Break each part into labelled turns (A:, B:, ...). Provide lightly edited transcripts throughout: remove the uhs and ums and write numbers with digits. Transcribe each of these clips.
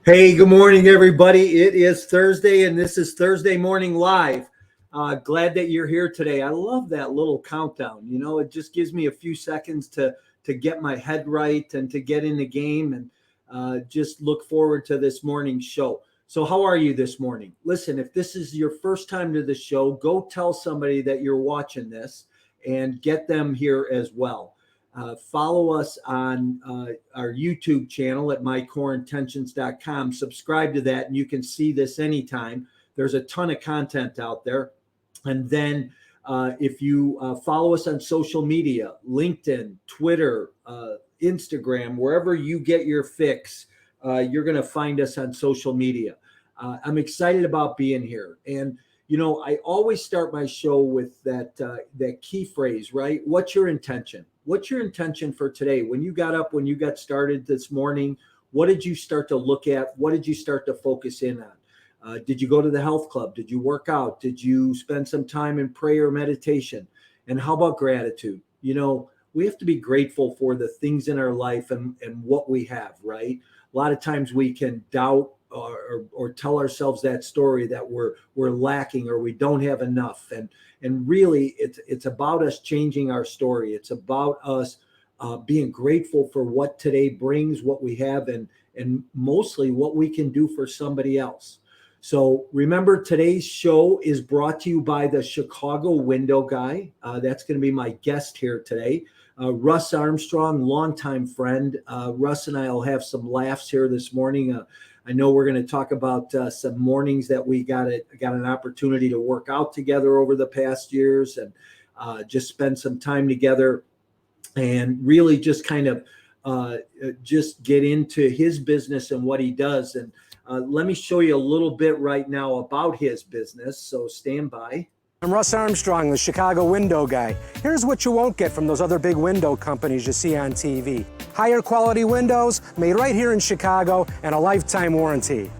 A: Hey, good morning, everybody. It is Thursday, and this is Thursday Morning Live. Glad that you're here today. I love that little countdown. You know, it just gives me a few seconds to get my head right and to get in the game, and just look forward to this morning's show. So, how are you this morning? Listen, if this is your first time to the show, go tell somebody that you're watching this and get them here as well. Follow us on our YouTube channel at mycoreintentions.com. Subscribe to that, and you can see this anytime. There's a ton of content out there. And then if you follow us on social media, LinkedIn, Twitter, Instagram, wherever you get your fix, you're going to find us on social media. I'm excited about being here. And you know, I always start my show with that key phrase, right? What's your intention? What's your intention for today? When you got up, when you got started this morning, what did you start to look at? What did you start to focus in on? Did you go to the health club? Did you work out? Did you spend some time in prayer or meditation? And how about gratitude? You know, we have to be grateful for the things in our life and what we have, right? A lot of times we can doubt or tell ourselves that story that we're lacking or we don't have enough, and really it's about us changing our story. It's about us being grateful for what today brings, what we have, and mostly what we can do for somebody else. So remember, today's show is brought to you by the Chicago Window Guy. That's going to be my guest here today. Russ Armstrong, longtime friend. Russ and I will have some laughs here this morning. I know we're going to talk about some mornings that we got an opportunity to work out together over the past years, and just spend some time together and really just kind of just get into his business and what he does. And let me show you a little bit right now about his business. So stand by.
B: I'm Russ Armstrong, the Chicago Window Guy. Here's what you won't get from those other big window companies you see on TV. Higher quality windows made right here in Chicago and a lifetime warranty.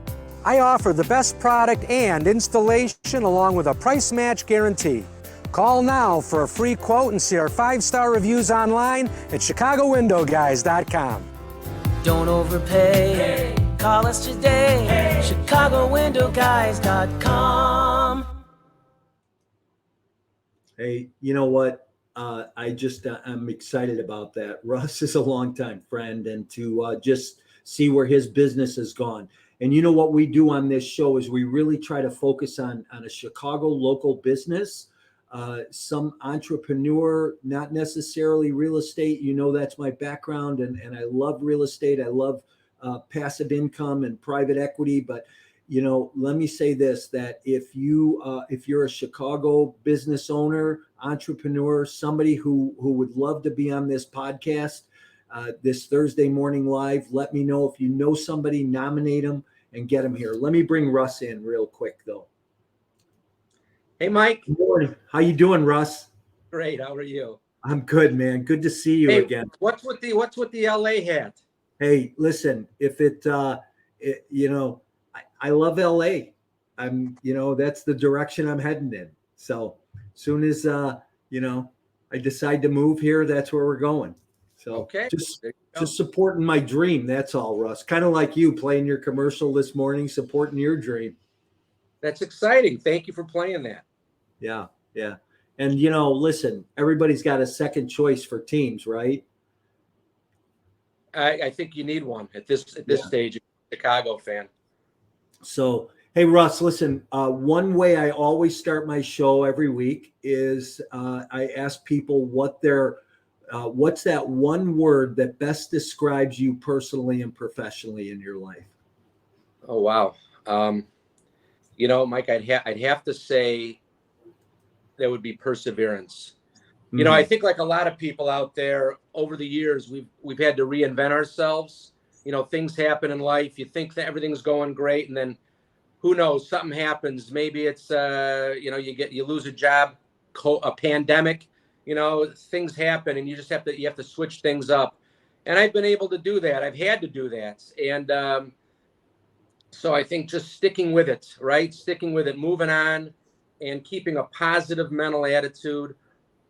B: I offer the best product and installation along with a price match guarantee. Call now for a free quote and see our 5-star reviews online at ChicagoWindowGuys.com.
C: Don't overpay. Call us today. ChicagoWindowGuys.com.
A: Hey, you know what? I'm excited about that. Russ is a longtime friend, and to just see where his business has gone. And you know what we do on this show is we really try to focus on a Chicago local business, some entrepreneur, not necessarily real estate. You know, that's my background, and I love real estate. I love passive income and private equity, but you know, let me say this, that if you're a Chicago business owner, entrepreneur, somebody who would love to be on this podcast, this Thursday Morning Live, let me know. If you know somebody, nominate them and get them here. Let me bring Russ in real quick, though.
D: Hey, Mike.
A: Good morning. How you doing, Russ?
D: Great. How are you?
A: I'm good, man. Good to see you again.
D: What's with the LA hat?
A: Hey, listen, if you know, I love LA. That's the direction I'm heading in. So soon as, I decide to move here, that's where we're going. So
D: okay.
A: Just supporting my dream. That's all, Russ. Kind of like you playing your commercial this morning, supporting your dream.
D: That's exciting. Thank you for playing that.
A: Yeah. Yeah. And, you know, listen, everybody's got a second choice for teams, right?
D: I think you need one at this stage. You're a Chicago fan.
A: So, hey, Russ, listen, one way I always start my show every week is I ask people what's that one word that best describes you personally and professionally in your life?
D: Oh, wow. You know, Mike, I'd have to say that would be perseverance. You know, I think like a lot of people out there over the years, we've had to reinvent ourselves. You know, things happen in life. You think that everything's going great, and then who knows, something happens. Maybe it's you lose a job, a pandemic. You know, things happen, and you have to switch things up. And I've been able to do that. I've had to do that, and so I think just sticking with it, right? Sticking with it, moving on, and keeping a positive mental attitude.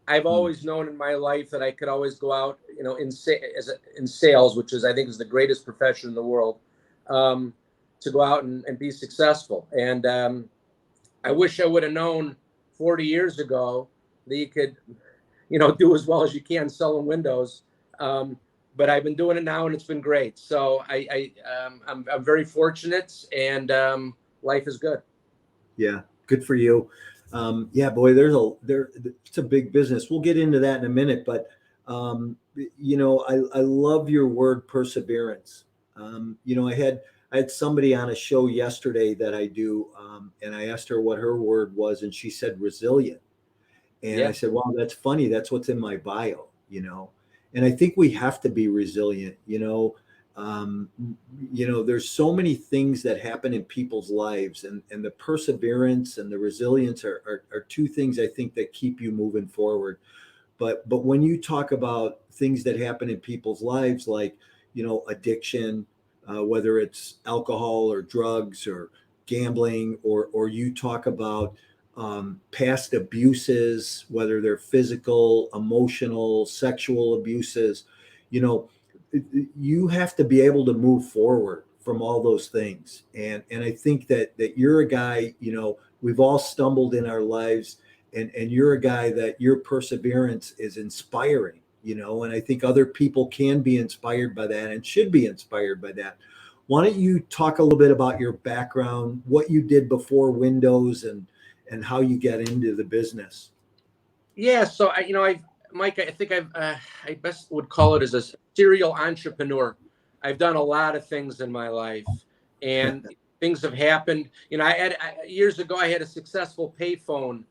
D: I've always known in my life that I could always go out, you know, in sales, which I think is the greatest profession in the world. to go out and be successful. And I wish I would have known 40 years ago that you could, do as well as you can selling windows. But I've been doing it now, and it's been great. So I'm very fortunate, and life is good.
A: Yeah, good for you. Yeah, boy, it's a big business. We'll get into that in a minute, but I love your word perseverance. I had somebody on a show yesterday that I do, and I asked her what her word was, and she said resilient. And I said, wow, that's funny. That's what's in my bio, And I think we have to be resilient, there's so many things that happen in people's lives, and the perseverance and the resilience are two things I think that keep you moving forward. But when you talk about things that happen in people's lives, like, addiction, whether it's alcohol or drugs or gambling, or you talk about past abuses, whether they're physical, emotional, sexual abuses, you have to be able to move forward from all those things. And I think that you're a guy, we've all stumbled in our lives, and you're a guy that your perseverance is inspiring, and I think other people can be inspired by that and should be inspired by that. Why don't you talk a little bit about your background, what you did before Windows, and how you get into the business?
D: Yeah. So Mike, I think I best would call it as a serial entrepreneur. I've done a lot of things in my life, and things have happened. Years ago, I had a successful payphone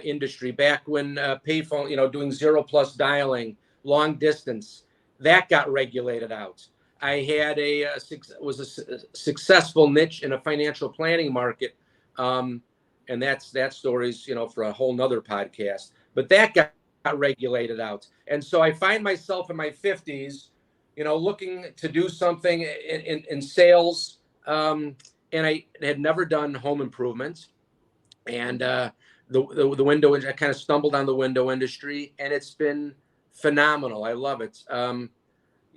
D: industry back when payphone, doing 0+ dialing, long distance, that got regulated out. I had a successful niche in a financial planning market, and that story's for a whole nother podcast. But that got regulated out, and so I find myself in my 50s, looking to do something in sales, and I had never done home improvements, and the window. I kind of stumbled on the window industry, and it's been phenomenal. I love it. A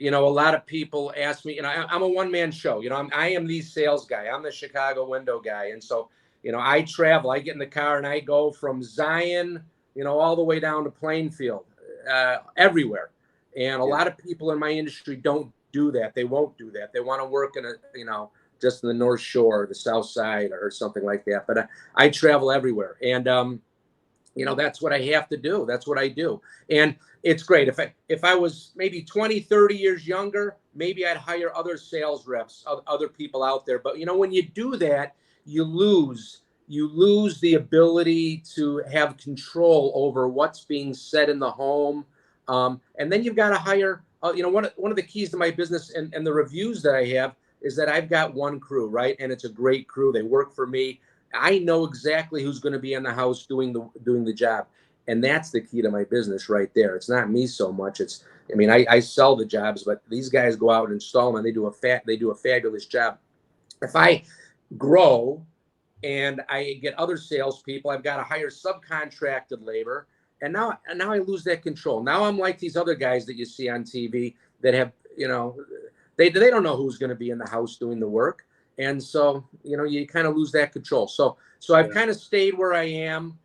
D: lot of people ask me, I'm a one-man show. I am the sales guy. I'm the Chicago window guy. And so, I travel. I get in the car and I go from Zion, all the way down to Plainfield, everywhere. And a lot of people in my industry don't do that. They won't do that. They want to work in just in the North Shore, the South Side, or something like that. But I travel everywhere. And, that's what I have to do. That's what I do. And it's great. If I was maybe 20, 30 years younger, maybe I'd hire other sales reps, other people out there. But, when you do that, you lose the ability to have control over what's being said in the home. And then you've got to hire, one of the keys to my business and the reviews that I have is that I've got one crew, right? And it's a great crew. They work for me. I know exactly who's going to be in the house doing the job. And that's the key to my business right there. It's not me so much. I sell the jobs, but these guys go out and install them, and they do a fabulous job. If I grow and I get other salespeople, I've got to hire subcontracted labor. And now I lose that control. Now I'm like these other guys that you see on TV that have, they don't know who's going to be in the house doing the work. And so, you kind of lose that control. So I've kind of stayed where I am,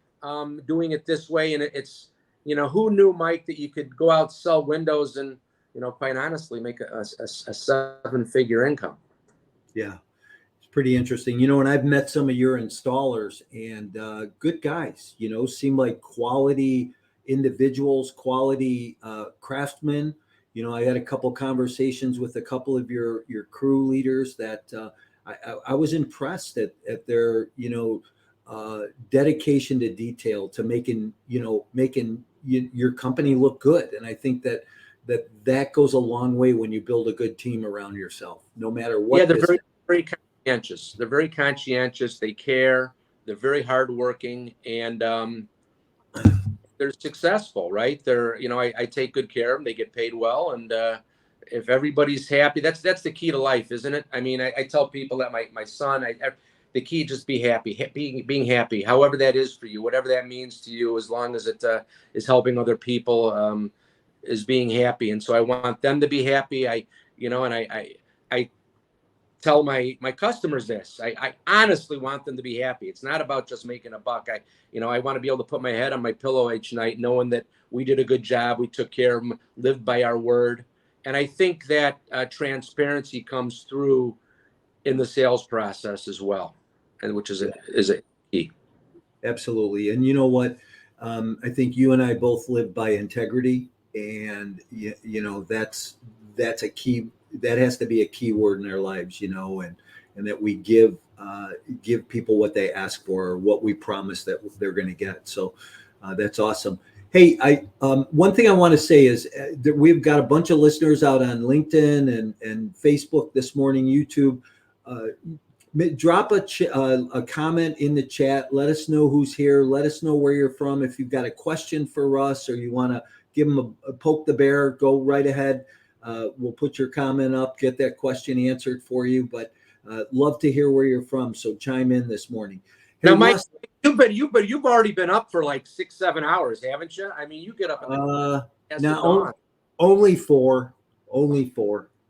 D: doing it this way. And it's, who knew, Mike, that you could go out, sell windows, and, quite honestly, make a 7-figure income. Yeah.
A: It's pretty interesting. And I've met some of your installers, and good guys, seem like quality individuals, quality craftsmen. I had a couple conversations with a couple of your crew leaders that I was impressed at their, dedication to detail, to making your company look good. And I think that goes a long way when you build a good team around yourself, no matter what.
D: Yeah, they're very, very conscientious. They're very conscientious. They care. They're very hardworking, and they're successful, right? They're, I take good care of them. They get paid well, and if everybody's happy, that's the key to life, isn't it? I tell people that my son, the key, just be happy, being happy, however that is for you, whatever that means to you, as long as it is helping other people, is being happy. And so I want them to be happy. I tell my customers this. I honestly want them to be happy. It's not about just making a buck. I want to be able to put my head on my pillow each night knowing that we did a good job, we took care of them, lived by our word. And I think that transparency comes through in the sales process as well, and which is a key.
A: Absolutely. And you know what? I think you and I both live by integrity, and that's a key. That has to be a key word in our lives, and that we give people what they ask for, or what we promise that they're going to get. So that's awesome. Hey, one thing I want to say is that we've got a bunch of listeners out on LinkedIn and Facebook this morning, YouTube. Drop a comment in the chat. Let us know who's here. Let us know where you're from. If you've got a question for Russ, or you want to give him a poke the bear, go right ahead. We'll put your comment up, get that question answered for you. But love to hear where you're from. So chime in this morning. Hey,
D: Now, Mike,
A: Russ,
D: you've already been up for like 6-7 hours, haven't you? I mean, you get up.
A: now only four.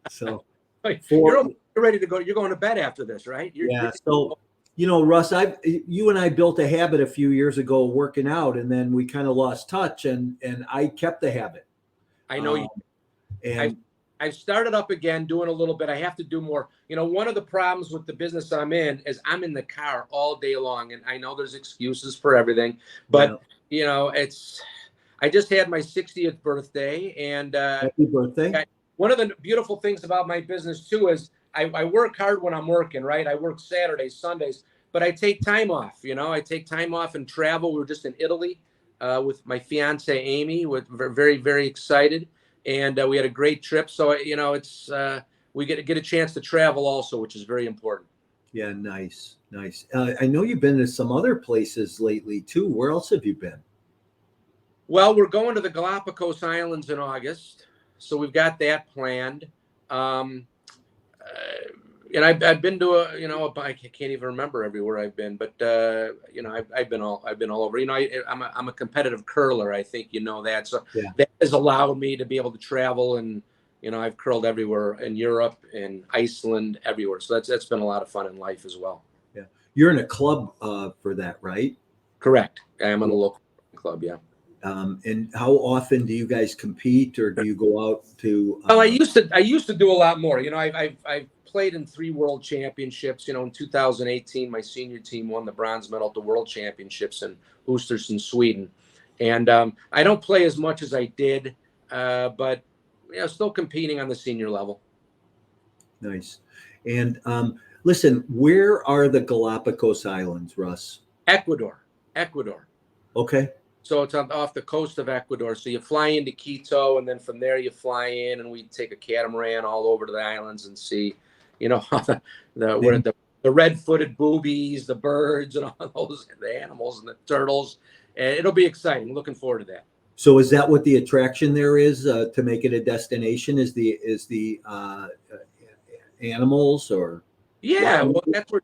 A: So
D: You're ready to go. You're going to bed after this, right?
A: So, Russ, you and I built a habit a few years ago working out, and then we kind of lost touch, and I kept the habit.
D: I know you.
A: And
D: I've started up again, doing a little bit. I have to do more. One of the problems with the business I'm in is I'm in the car all day long, and I know there's excuses for everything, but I just had my 60th birthday, and
A: happy birthday.
D: One of the beautiful things about my business too is I work hard when I'm working, right? I work Saturdays, Sundays, but I take time off. I take time off and travel. We were just in Italy with my fiance Amy. We're very, very excited, and we had a great trip. So it's we get a chance to travel also, which is very important.
A: Yeah, nice. I know you've been to some other places lately too. Where else have you been?
D: Well, we're going to the Galapagos Islands in August, so we've got that planned. And I've been to I can't even remember everywhere I've been, but I've been all over. I'm a competitive curler. I think that. So that has allowed me to be able to travel, and I've curled everywhere in Europe and Iceland, everywhere. So that's been a lot of fun in life as well.
A: Yeah, you're in a club for that, right?
D: Correct. I'm in a local club. Yeah.
A: And how often do you guys compete, or do you go out to?
D: Well, I used to do a lot more. I've played in 3 world championships. In 2018, my senior team won the bronze medal at the world championships in Östersund, Sweden. And I don't play as much as I did, but still competing on the senior level.
A: Nice. And listen, where are the Galapagos Islands, Russ?
D: Ecuador.
A: Okay.
D: So it's off the coast of Ecuador. So you fly into Quito, and then from there you fly in, and we take a catamaran all over to the islands and see, where the red-footed boobies, the birds, and all those, the animals and the turtles. And it'll be exciting. Looking forward to that.
A: So is that what the attraction there is to make it a destination? Is the animals, or?
D: Yeah, well, that's where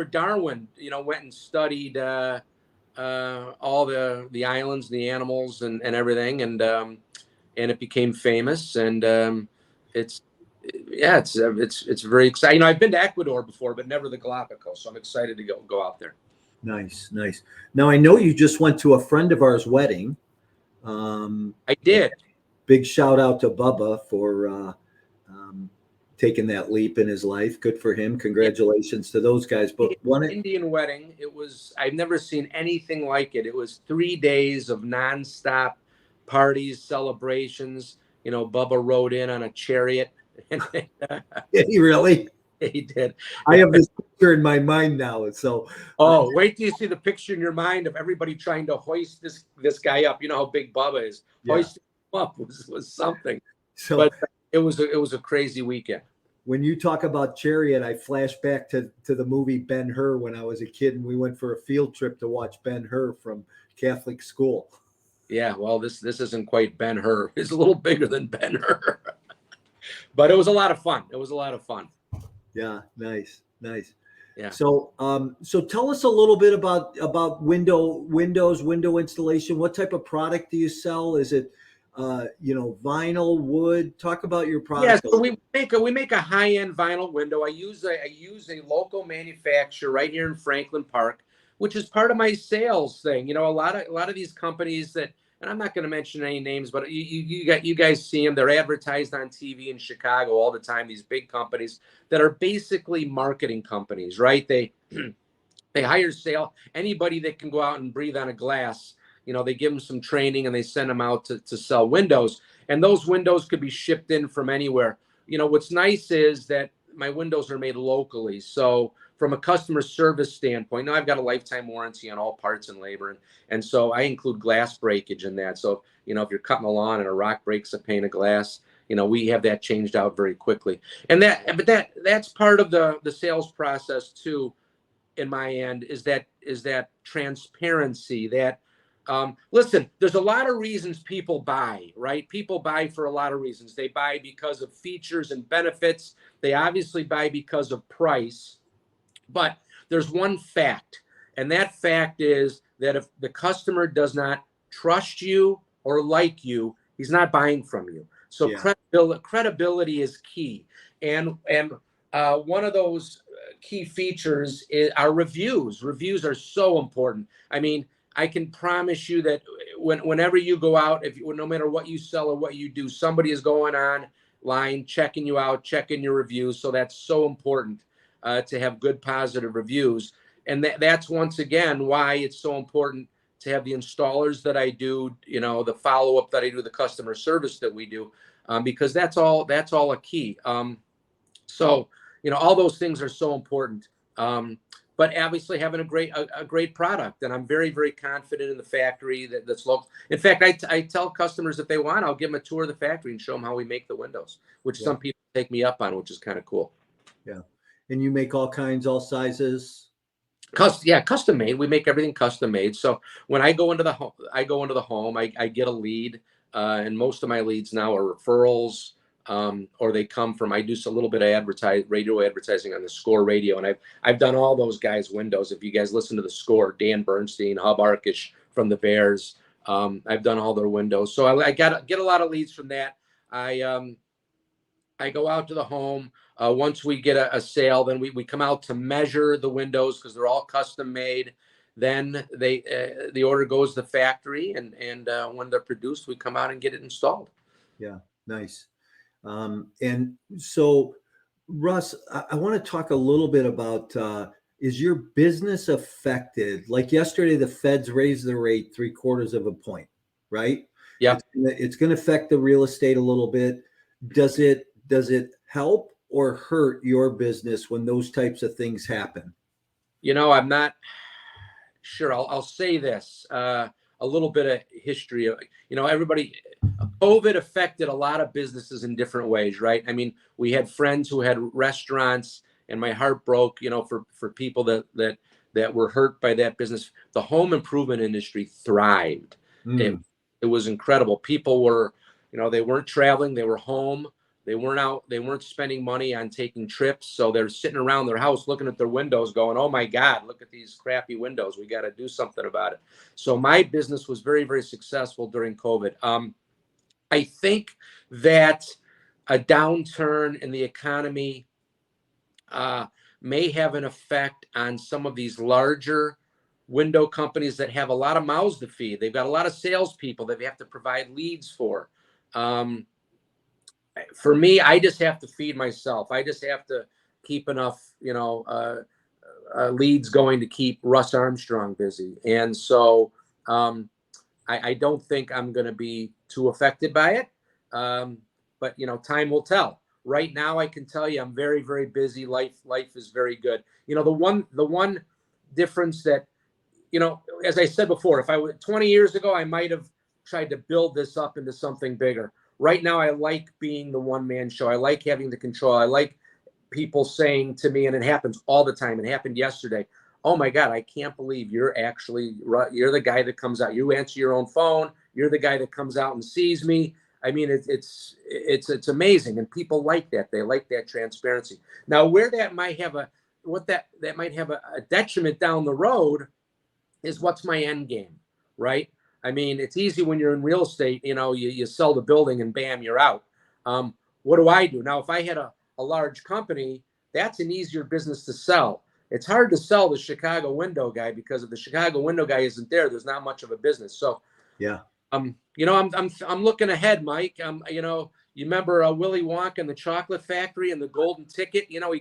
D: Darwin, went and studied all the islands, the animals, and everything, and it became famous, and it's very exciting. I've been to Ecuador before, but never the Galapagos, so I'm excited to go out there.
A: Nice. Now I know you just went to a friend of ours' wedding.
D: I did.
A: Big shout out to Bubba for taking that leap in his life. Good for him. Congratulations to those guys. But
D: Indian wedding, I've never seen anything like it. It was 3 days of nonstop parties, celebrations. Bubba rode in on a chariot.
A: Did he really?
D: He did.
A: I have this picture in my mind now. So
D: wait till you see the picture in your mind of everybody trying to hoist this guy up. You know how big Bubba is. Yeah. Hoisting him up was something. But it was a crazy weekend.
A: When you talk about chariot, I flash back to the movie Ben-Hur when I was a kid, and we went for a field trip to watch Ben-Hur from Catholic school.
D: Yeah, well, this isn't quite Ben-Hur. It's a little bigger than Ben-Hur. But it was a lot of fun.
A: Yeah, nice.
D: Yeah.
A: So tell us a little bit about window installation. What type of product do you sell? Is it vinyl, wood. Talk about your
D: Yeah,
A: product.
D: so we make a high-end vinyl window. I use a local manufacturer right here in Franklin Park, which is part of my sales thing. A lot of these companies that, and I'm not going to mention any names, but you guys see them. They're advertised on TV in Chicago all the time. These big companies that are basically marketing companies, right? They they hire anybody that can go out and breathe on a glass. They give them some training and they send them out to sell windows. And those windows could be shipped in from anywhere. What's nice is that my windows are made locally. So from a customer service standpoint, now I've got a lifetime warranty on all parts and labor. And so I include glass breakage in that. So, if you're cutting a lawn and a rock breaks a pane of glass, we have that changed out very quickly. And that's part of the sales process too. In my end is that transparency that listen, there's a lot of reasons people buy, right? People buy for a lot of reasons. They buy because of features and benefits. They obviously buy because of price, but there's one fact, and that fact is that if the customer does not trust you or like you, he's not buying from you. So credibility is key. And one of those key features are reviews. Reviews are so important. I mean, I can promise you that whenever you go out, no matter what you sell or what you do, somebody is going online, checking you out, checking your reviews. So that's so important to have good positive reviews. And that's once again why it's so important to have the installers that I do, the follow-up that I do, the customer service that we do, because that's all a key. So all those things are so important. But obviously having a great product, and I'm very, very confident in the factory that's local. In fact, I tell customers if they want, I'll give them a tour of the factory and show them how we make the windows, which some people take me up on, which is kind of cool.
A: Yeah. And you make all kinds, all sizes.
D: Custom made. We make everything custom made. So when I go into the home, I get a lead, and most of my leads now are referrals. Or they come from, I do a little bit of radio advertising on the Score radio. And I've done all those guys' windows. If you guys listen to the Score, Dan Bernstein, Hub Arkish from the Bears, I've done all their windows. So I get a lot of leads from that. I go out to the home. Once we get a sale, then we come out to measure the windows because they're all custom made. Then the order goes to the factory, and when they're produced, we come out and get it installed.
A: Yeah, nice. And so, Russ, I want to talk a little bit about, is your business affected? Like yesterday, the Feds raised the rate 0.75 of a point, right?
D: Yeah.
A: It's going to affect the real estate a little bit. Does it help or hurt your business when those types of things happen?
D: I'm not sure. I'll say this, a little bit of history of, everybody, COVID affected a lot of businesses in different ways, right? I mean, we had friends who had restaurants, and my heart broke, for people that were hurt by that business. The home improvement industry thrived. It was incredible. People were, they weren't traveling, they were home. They weren't spending money on taking trips. So they're sitting around their house looking at their windows going, oh my God, look at these crappy windows. We got to do something about it. So my business was very, very successful during COVID. I think that a downturn in the economy may have an effect on some of these larger window companies that have a lot of mouths to feed. They've got a lot of salespeople that they have to provide leads for. For me, I just have to feed myself. I just have to keep enough, leads going to keep Russ Armstrong busy. And so I don't think I'm going to be too affected by it. But, time will tell. Right now, I can tell you I'm very, very busy. Life is very good. The one difference that, as I said before, if I were 20 years ago, I might have tried to build this up into something bigger. Right now, I like being the one-man show. I like having the control. I like people saying to me, and it happens all the time. It happened yesterday. Oh my God, I can't believe you're the guy that comes out. You answer your own phone. You're the guy that comes out and sees me. I mean, it's amazing, and people like that. They like that transparency. Now, where that might have a detriment down the road is what's my end game, right? I mean, it's easy when you're in real estate, you sell the building and bam, you're out. What do I do? Now, if I had a large company, that's an easier business to sell. It's hard to sell the Chicago window guy, because if the Chicago window guy isn't there, there's not much of a business. So,
A: Yeah.
D: I'm looking ahead, Mike. You remember Willy Wonka and the Chocolate Factory and the golden ticket? Willie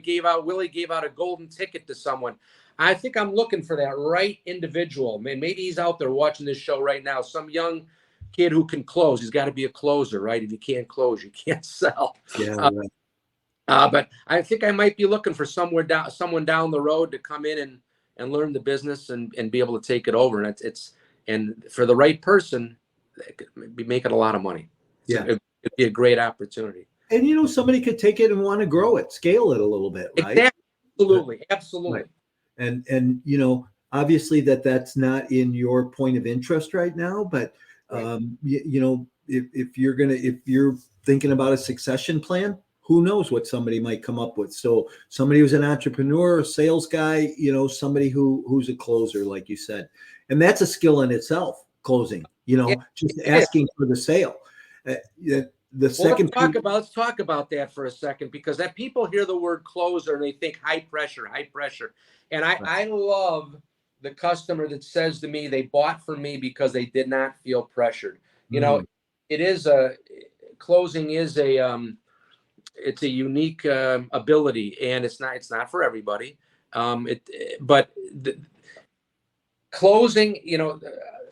D: gave out a golden ticket to someone. I think I'm looking for that right individual. Man, maybe he's out there watching this show right now. Some young kid who can close. He's got to be a closer, right? If you can't close, you can't sell.
A: Yeah. Right.
D: But I think I might be looking for someone down the road to come in and learn the business and be able to take it over. And for the right person, they could be making a lot of money. It'd be a great opportunity.
A: And somebody could take it and want to grow it, scale it a little bit, right?
D: Absolutely.
A: Right. And obviously that's not in your point of interest right now, but if you're thinking about a succession plan, who knows what somebody might come up with. So somebody who's an entrepreneur, a sales guy, somebody who's a closer, like you said, and that's a skill in itself, closing, just asking for the sale. Let's talk about that for a second, because that people hear the word closer and they think high pressure. And I love the customer that says to me, they bought from me because they did not feel pressured. Closing is it's a unique ability, and it's not for everybody. But closing,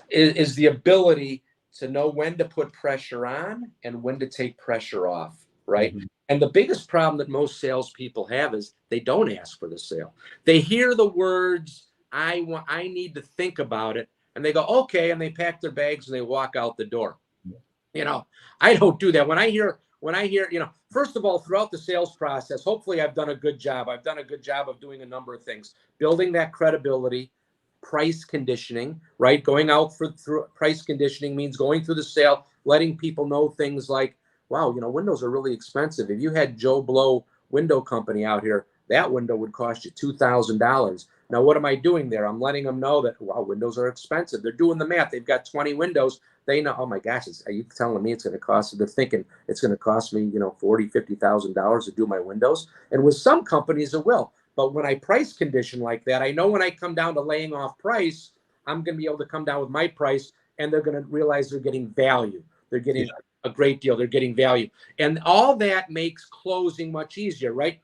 A: is the ability to know when to put pressure on and when to take pressure off, right? Mm-hmm. And the biggest problem that most salespeople have is they don't ask for the sale. They hear the words, I need to think about it, and they go, okay, and they pack their bags and they walk out the door. I don't do that. When I hear, first of all, throughout the sales process, hopefully I've done a good job. I've done a good job of doing a number of things, building that credibility, price conditioning, right? Going out through price conditioning means going through the sale, letting people know things like, wow, windows are really expensive. If you had Joe Blow window company out here, that window would cost you $2,000. Now, what am I doing there? I'm letting them know that, wow, windows are expensive. They're doing the math. They've got 20 windows. They know, oh my gosh, are you telling me it's going to cost? They're thinking it's going to cost me, $40,000, $50,000 to do my windows. And with some companies it will. But when I price condition like that, I know when I come down to laying off price, I'm going to be able to come down with my price, and they're going to realize they're getting value. They're getting a great deal. They're getting value. And all that makes closing much easier, right?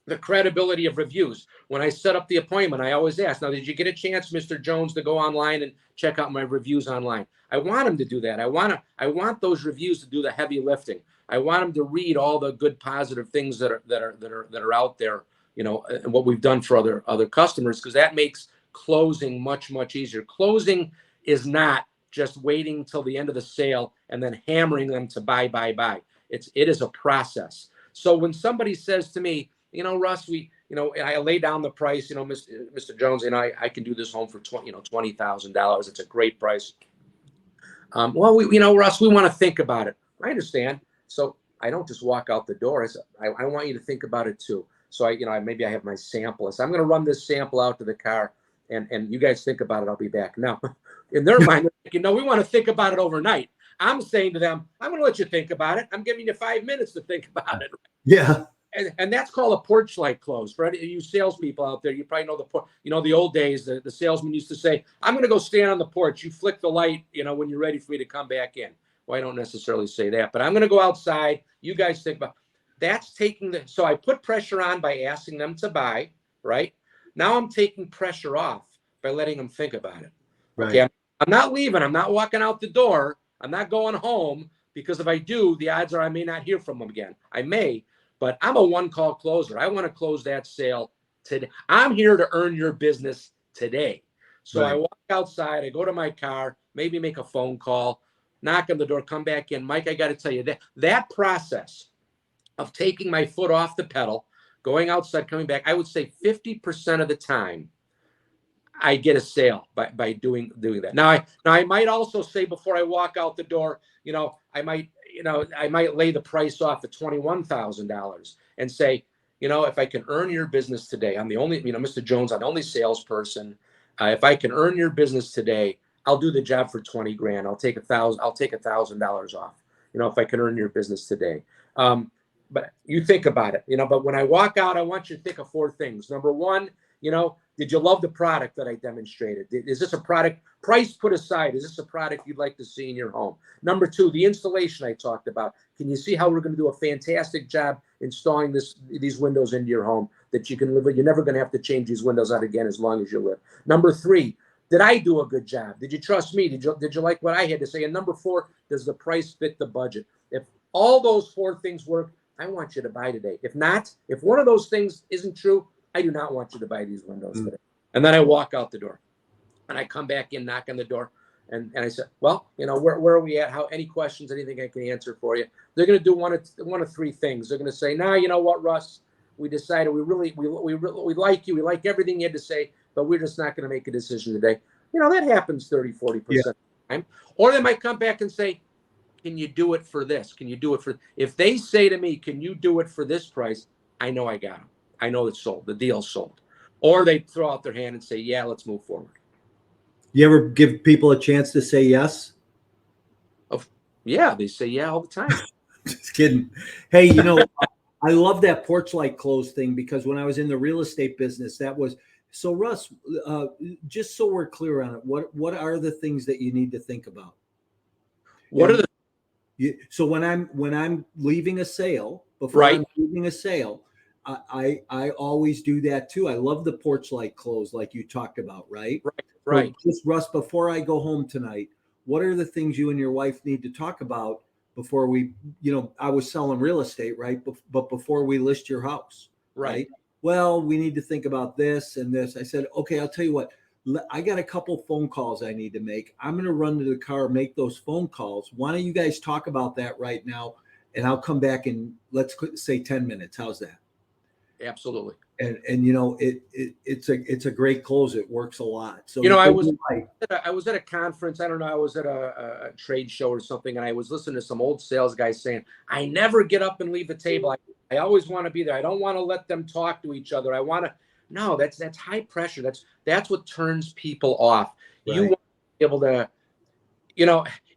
A: The credibility of reviews. When I set up the appointment, I always ask, now, did you get a chance, Mr. Jones, to go online and check out my reviews online? I want him to do that. I want those reviews to do the heavy lifting. I want him to read all the good, positive things that are out there, and what we've done for other customers, because that makes closing much, much easier. Closing is not just waiting till the end of the sale and then hammering them to buy. It is a process. So when somebody says to me, Russ, I lay down the price, Mr. Jones, I can do this home for $20,000. It's a great price. Russ, we want to think about it. I understand. So I don't just walk out the door. I want you to think about it too. So maybe I have my sample. So I'm going to run this sample out to the car, and you guys think about it. I'll be back. Now, in their mind, we want to think about it overnight. I'm saying to them, I'm going to let you think about it. I'm giving you 5 minutes to think about it. Yeah.
D: And that's called a porch light close. For any of you salespeople out there, you probably know the old days. The salesman used to say, "I'm going to go stand on the porch. You flick the light, when you're ready for me to come back in." Well, I don't necessarily say that, but I'm going to go outside. You guys think about. That's so I put pressure on by asking them to buy. Right now, I'm taking pressure off by letting them think about it.
A: Right.
D: Okay, I'm not leaving. I'm not walking out the door. I'm not going home, because if I do, the odds are I may not hear from them again. I may. But I'm a one-call closer. I want to close that sale today. I'm here to earn your business today. So I walk outside. I go to my car, maybe make a phone call, knock on the door, come back in. Mike, I got to tell you, that process of taking my foot off the pedal, going outside, coming back, I would say 50% of the time I get a sale by doing that. Now I might also say before I walk out the door, I might lay the price off at $21,000 and say, if I can earn your business today, I'm the only, Mr. Jones, I'm the only salesperson. If I can earn your business today, I'll do the job for 20 grand. I'll take $1,000 off, if I can earn your business today. But you think about it, but when I walk out, I want you to think of 4 things. Number 1, did you love the product that I demonstrated? Is this a product, price put aside, is this a product you'd like to see in your home? Number 2, the installation I talked about. Can you see how we're going to do a fantastic job installing these windows into your home that you can live with? You're never going to have to change these windows out again as long as you live. Number 3, did I do a good job? Did you trust me? Did you like what I had to say? And number 4, does the price fit the budget? If all those 4 things work, I want you to buy today. If not, if one of those things isn't true, I do not want you to buy these windows today. And then I walk out the door, and I come back in, knock on the door, and I said, well, where are we at? Any questions, anything I can answer for you? They're going to do one of 3 things. They're going to say, nah, you know what, Russ, we decided we like you. We like everything you had to say, but we're just not going to make a decision today. That happens 30, 40% of the time. Or they might come back and say, can you do it for this? Can you do it for, if they say to me, can you do it for this price? I know I got them. I know it's sold. The deal's sold. Or they throw out their hand and say, yeah, let's move forward.
A: You ever give people a chance to say yes?
D: Yeah, they say yeah all the time.
A: Just kidding. Hey, I love that porch light close thing, because when I was in the real estate business, that was so. Russ, just so we're clear on it, what are the things that you need to think about?
D: What are the
A: so when I'm leaving a sale, before I'm leaving a sale, I always do that too. I love the porch light close, like you talked about, right?
D: Right.
A: So just Russ, before I go home tonight, what are the things you and your wife need to talk about before we, I was selling real estate, right? But before we list your house, right? Well, we need to think about this and this. I said, okay, I'll tell you what, I got a couple phone calls I need to make. I'm going to run to the car, make those phone calls. Why don't you guys talk about that right now? And I'll come back in, let's say 10 minutes. How's that?
D: Absolutely.
A: And it's a great close. It works a lot. So
D: I was at a conference. I don't know. I was at a trade show or something, and I was listening to some old sales guys saying, "I never get up and leave the table. I always want to be there. I don't want to let them talk to each other. I want to." No, that's high pressure. That's what turns people off. Right. You want to be able to,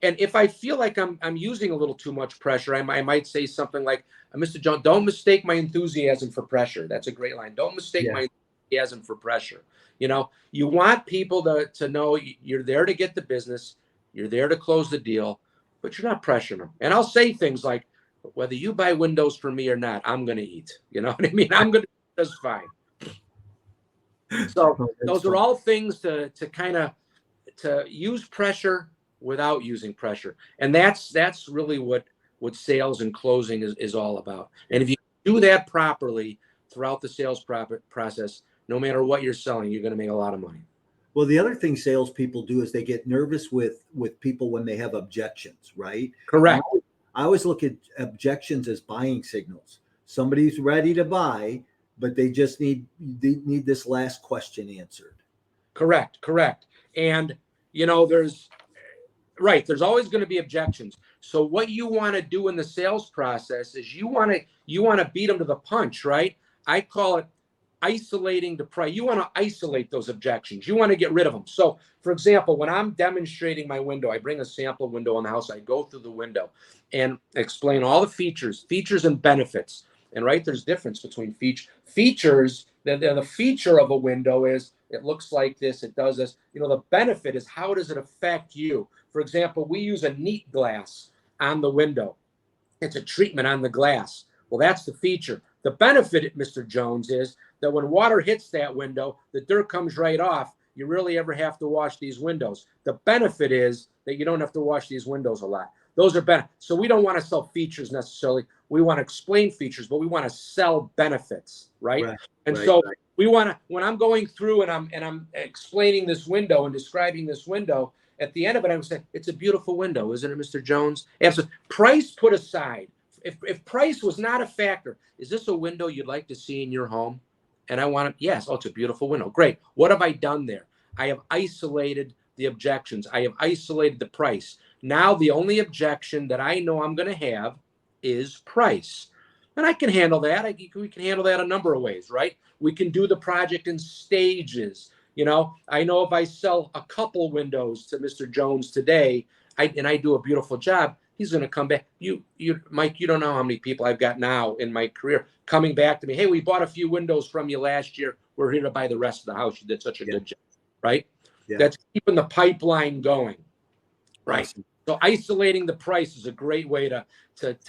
D: And if I feel like I'm using a little too much pressure, I might say something like, Mr. Jones, don't mistake my enthusiasm for pressure. That's a great line. Don't mistake my enthusiasm for pressure. You want people to know you're there to get the business. You're there to close the deal, but you're not pressuring them. And I'll say things like, whether you buy windows for me or not, I'm going to eat. You know what I mean? I'm going to do just fine. So those are all things to kind of to use pressure without using pressure. And that's really what sales and closing is all about. And if you do that properly throughout the sales process, no matter what you're selling, you're going to make a lot of money.
A: Well, the other thing salespeople do is they get nervous with people when they have objections, right?
D: Correct.
A: I always look at objections as buying signals. Somebody's ready to buy, but they just need this last question answered. Correct.
D: And there's always going to be objections. So what you want to do in the sales process is you want to beat them to the punch, right? I call it isolating the price. You want to isolate those objections. You want to get rid of them. So, for example, when I'm demonstrating my window, I bring a sample window in the house. I go through the window and explain all the features and benefits. And there's difference between features. The feature of a window is it looks like this, it does this. The benefit is how does it affect you? For example, we use a neat glass on the window. It's a treatment on the glass. Well, that's the feature. The benefit, Mr. Jones, is that when water hits that window, the dirt comes right off. You really ever have to wash these windows. The benefit is that you don't have to wash these windows a lot. Those are benefits. So we don't want to sell features necessarily. We want to explain features, but we want to sell benefits, right? We want to, when I'm going through and I'm explaining this window and describing this window, at the end of it, I would say, it's a beautiful window, isn't it, Mr. Jones? Absolutely. Price put aside. If price was not a factor, is this a window you'd like to see in your home? And I want to, yes, it's a beautiful window. Great. What have I done there? I have isolated the objections. I have isolated the price. Now the only objection that I know I'm going to have is price. And I can handle that. We can handle that a number of ways, right? We can do the project in stages. I know if I sell a couple windows to Mr. Jones today, I do a beautiful job, he's going to come back. Mike, you don't know how many people I've got now in my career coming back to me. Hey, we bought a few windows from you last year. We're here to buy the rest of the house. You did such a good job, right?
A: Yeah.
D: That's keeping the pipeline going, right?
A: Awesome.
D: So isolating the price is a great way to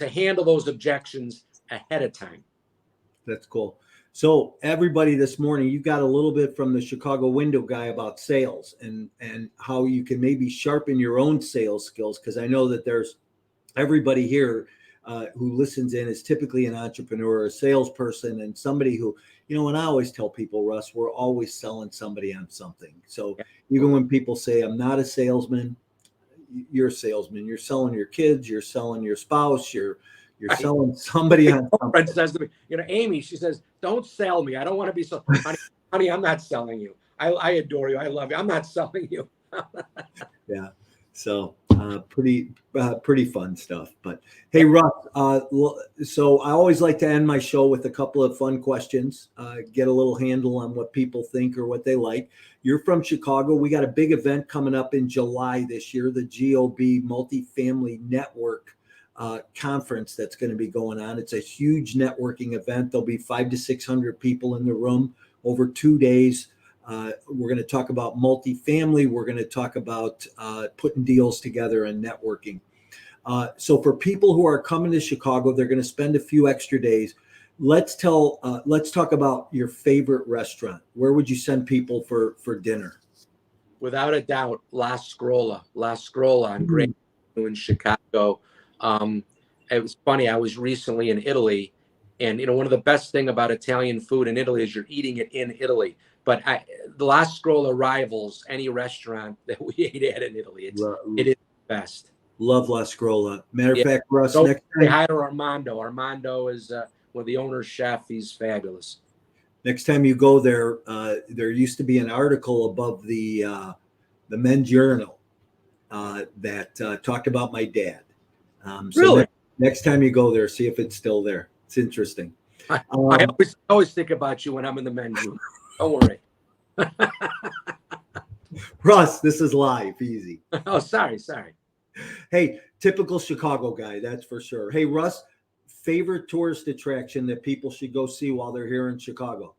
D: handle those objections ahead of time.
A: That's cool. So everybody, this morning, you got a little bit from the Chicago window guy about sales and how you can maybe sharpen your own sales skills. Because I know that there's everybody here who listens in is typically an entrepreneur, a salesperson, and somebody who, and I always tell people, Russ, we're always selling somebody on something. So even when people say I'm not a salesman, you're a salesman. You're selling your kids, you're selling your spouse, you're selling somebody on something.
D: Friend says to me, Amy, she says, don't sell me. I don't want to be so honey, I'm not selling you. I adore you. I love you. I'm not selling you.
A: Yeah. So pretty fun stuff. But hey, Russ, so I always like to end my show with a couple of fun questions, get a little handle on what people think or what they like. You're from Chicago. We got a big event coming up in July this year, the GOB Multifamily Network conference that's going to be going on. It's a huge networking event. There'll be 500 to 600 people in the room over 2 days. We're going to talk about multifamily. We're going to talk about putting deals together and networking. So for people who are coming to Chicago, they're going to spend a few extra days. Let's talk about your favorite restaurant. Where would you send people for dinner?
D: Without a doubt, La Scrolla on Great in Chicago. It was funny. I was recently in Italy, and one of the best thing about Italian food in Italy is you're eating it in Italy. But the La Scrolla rivals any restaurant that we ate at in Italy. It is the best. Love
A: La Scrolla. Matter of fact, Russ, next time,
D: say hi to Armando. Armando is the owner's chef. He's fabulous.
A: Next time you go there, there used to be an article above the men's journal that talked about my dad.
D: Really?
A: Next time you go there, see if it's still there. It's interesting.
D: I always think about you when I'm in the men's room. Don't worry.
A: Russ, this is live. Easy.
D: Oh, sorry.
A: Hey, typical Chicago guy, that's for sure. Hey, Russ, favorite tourist attraction that people should go see while they're here in Chicago?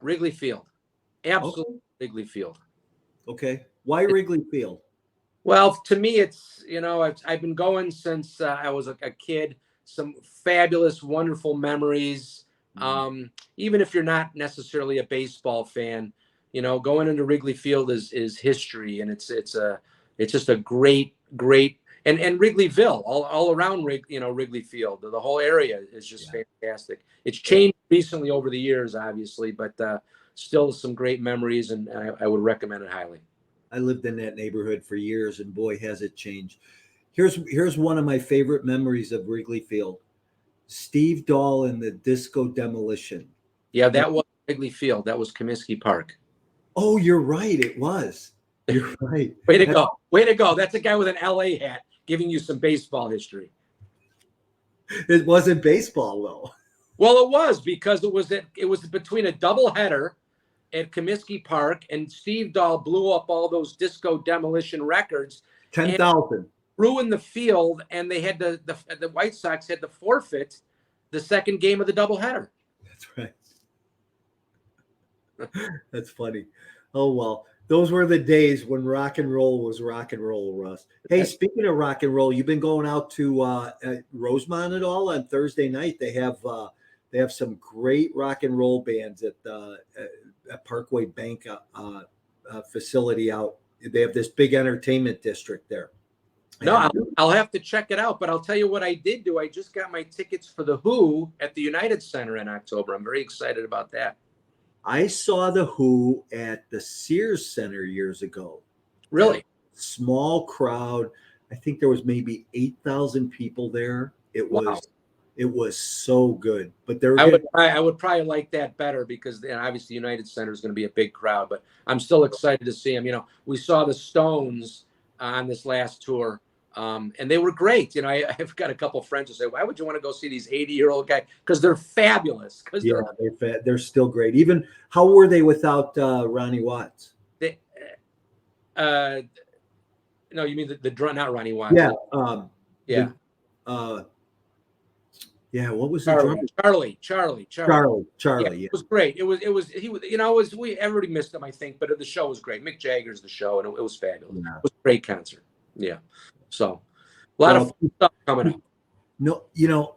D: Wrigley Field. Absolutely.
A: Okay.
D: Wrigley Field.
A: Okay. Why Wrigley Field?
D: Well, to me, it's, I've been going since I was a kid. Some fabulous, wonderful memories. Even if you're not necessarily a baseball fan, going into Wrigley Field is history, and it's just a great and Wrigleyville all around Wrigley Field. The whole area is just fantastic. It's changed recently over the years, obviously, but still some great memories, and I would recommend it highly.
A: I lived in that neighborhood for years, and boy, has it changed. Here's one of my favorite memories of Wrigley Field. Steve Dahl and the Disco Demolition.
D: Yeah, that was Wrigley Field. That was Comiskey Park.
A: Oh, you're right. It was. You're right.
D: Way to go. Way to go. That's a guy with an LA hat giving you some baseball history.
A: It wasn't baseball, though.
D: Well, it was, because it was between a doubleheader at Comiskey Park, and Steve Dahl blew up all those Disco Demolition records.
A: 10,000.
D: Ruined the field, and they had the White Sox had to forfeit the second game of the doubleheader.
A: That's right. That's funny. Oh, well, those were the days when rock and roll was rock and roll, Russ. Hey, speaking of rock and roll, you've been going out to Rosemont at all on Thursday night? They have some great rock and roll bands at Parkway Bank facility out. They have this big entertainment district there.
D: No, I'll have to check it out, but I'll tell you what I did do. I just got my tickets for the Who at the United Center in October. I'm very excited about that.
A: I saw the Who at the Sears Center years ago.
D: Really?
A: Small crowd. I think there was maybe 8,000 people there. It was so good. But
D: I would probably like that better, because obviously United Center is going to be a big crowd, but I'm still excited to see them. We saw the Stones on this last tour And they were great. You know, I've got a couple of friends who say, why would you want to go see these 80-year-old guys? Because they're fabulous. Because
A: they're still great. Even how were they without Ronnie Watts?
D: No, you mean the drum, not Ronnie Watts.
A: Yeah.
D: Yeah.
A: What was the drummer?
D: Charlie.
A: Yeah,
D: it was great. He was, everybody missed him, I think, but the show was great. Mick Jagger's the show, and it was fabulous.
A: Yeah.
D: It was a great concert. Yeah. So a lot of fun stuff coming up.
A: No,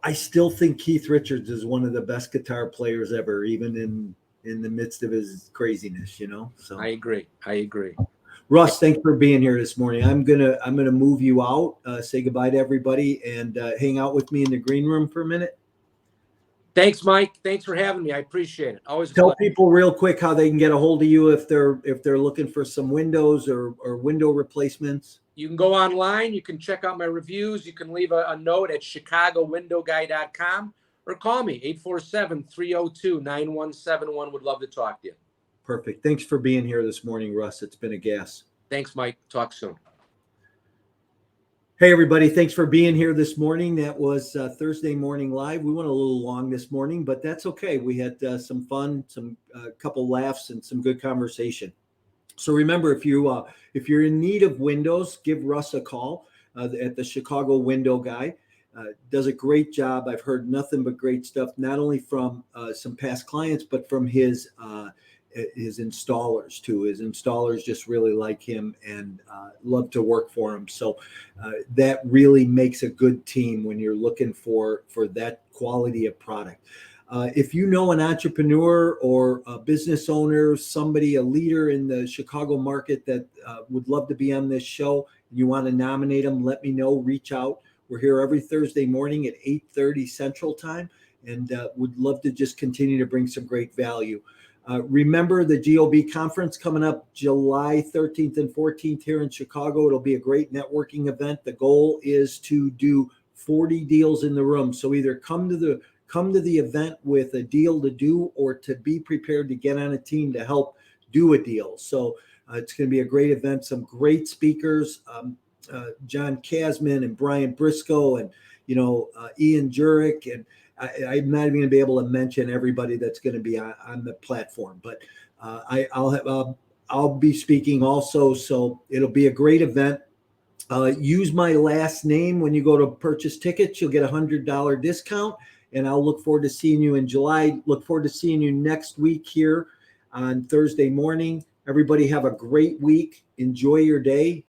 A: I still think Keith Richards is one of the best guitar players ever, even in the midst of his craziness, So
D: I agree.
A: Russ, thanks for being here this morning. I'm gonna move you out, say goodbye to everybody, and hang out with me in the green room for a minute.
D: Thanks, Mike. Thanks for having me. I appreciate it. Always
A: tell people real quick how they can get a hold of you if they're looking for some windows or window replacements.
D: You can go online. You can check out my reviews. You can leave a note at chicagowindowguy.com or call me 847-302-9171. Would love to talk to you.
A: Perfect. Thanks for being here this morning, Russ. It's been a gas.
D: Thanks, Mike. Talk soon.
A: Hey, everybody. Thanks for being here this morning. That was Thursday Morning Live. We went a little long this morning, but that's okay. We had some fun, some couple laughs, and some good conversation. So remember, if you're in need of windows, give Russ a call at the Chicago Window Guy. Does a great job. I've heard nothing but great stuff, not only from some past clients, but from his installers too. His installers just really like him and love to work for him. So that really makes a good team when you're looking for that quality of product. If you know an entrepreneur or a business owner, a leader in the Chicago market that would love to be on this show, and you want to nominate them, let me know, reach out. We're here every Thursday morning at 8:30 Central Time, and would love to just continue to bring some great value. Remember the GOB conference coming up July 13th and 14th here in Chicago. It'll be a great networking event. The goal is to do 40 deals in the room. So either come to the event with a deal to do or to be prepared to get on a team to help do a deal. So it's going to be a great event. Some great speakers, John Kasman and Brian Briscoe and, Ian Jurek, and I'm not even going to be able to mention everybody that's going to be on the platform, but I'll be speaking also. So it'll be a great event. Use my last name when you go to purchase tickets. You'll get a $100 discount, and I'll look forward to seeing you in July. Look forward to seeing you next week here on Thursday morning. Everybody have a great week. Enjoy your day.